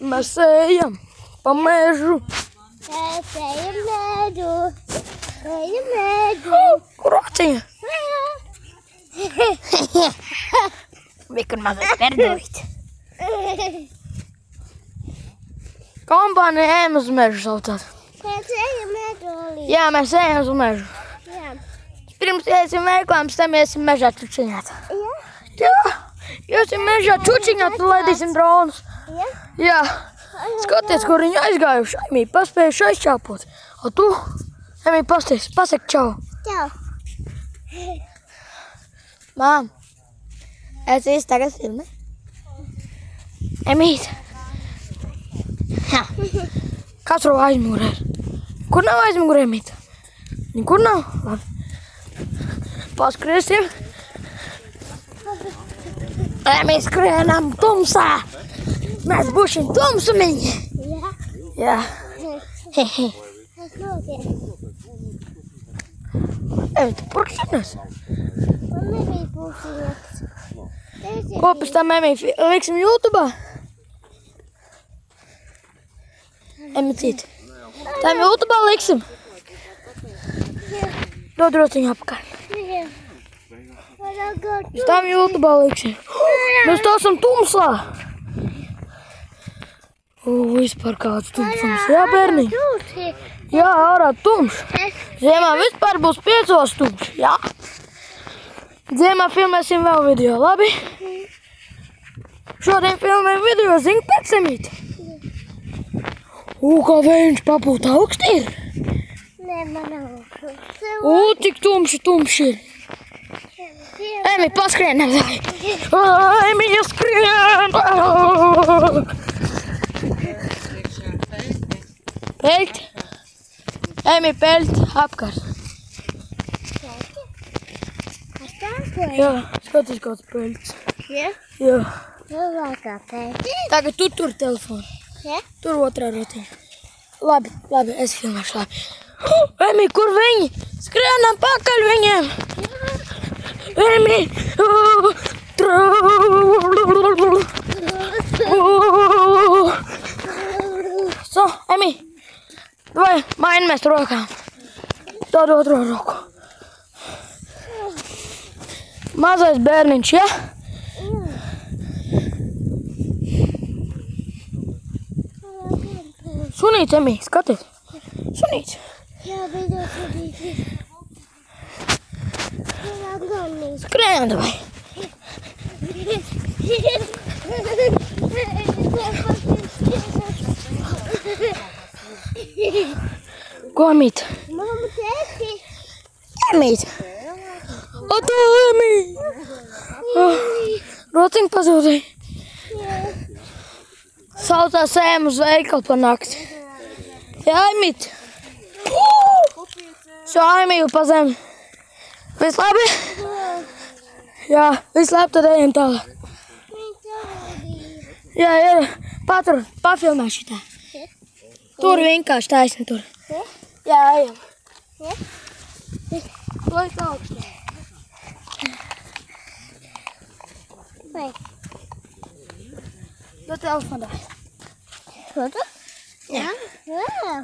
Mēs ejam pa mežu. Mēs ejam mežu. Ejam mežu. Kur aciņa? Vikur mazliet perdolīt. Kompānija ejam uz mežu saucās. Mēs ejam mežu. Jā, mēs ejam uz mežu. Jā. Pirms iesim veiklājums, tam iesim mežā čučiņāt. Jā. Jā, iesim mežā čučiņāt un laidīsim dronus. Jā. Jā. Skaties, kur viņi aizgājuši. Emī, paspējuši aizčāpot. O tu? Emī, pasties, pasaki čau. Čau. Mām, es īsti tagad filmē. Emīt. Kāds roja aizmugurē ir? Kur nav aizmugurē, Emīt? Nekur nav? Labi. Paskriesim. Mēs skrienam tumsā. Mēs būsim tumsumiņi. Jā. Jā. Tas notiek. Emīt, tu purkšanas? Man nebija pūkšņots. Ko pēc tam, Emīt, liksim YouTube'ā? Emīcīt. Tam YouTube'ā liksim. Dod rociņu apkārt. Mēs tam YouTube'ā liksim. Mēs tāsam tumsā. Vispār kāds tumsums. Jā, bērni? Jā, ārā tumšs. Ziemā vispār būs 5 tumšs. Jā. Ziemā filmēsim vēl video, labi? Šodien filmēm video, zini pēc Emīt? Kā viņš papūt augsti ir? Nē, man nav. Cik tumši ir. Emi, paskrien ar daļu. Emi, skrien. Pelt. Emi, pelt apkārt. Kas tā? Jā, skaties kāds pelts. Jā? Jā. Cilvēkā pēti? Tagad tu tur telefonu. Jā? Tur otrā rotiņa. Labi, es filmēšu labi. Emi, kur viņi? Skrienam pakaļ viņiem. Emi. So, Emi. Vai mainamies rokām. Dod otro roku. Mazais bērniņš, ja? Sunīts, Emī, skaties. Sunīts. Jā, beidzot sunīts. Skrienam, davai. Ko, Emīt? Mamma, tēti. Emīt. O, tu, Emī. Rociņi pazūdīja. Saucās ejam uz veikalu pa nakti. Jā, Emīt. Šo Emīju pa zemi. Viss labi? Jā, viss labi, tad ejam tālāk. Jā, patur, pafilmē šitā. Tur vienkārši taisni tur. Jā, ejam. To ir augstē. Vai. Do telefonā. Foto? Jā. Jā.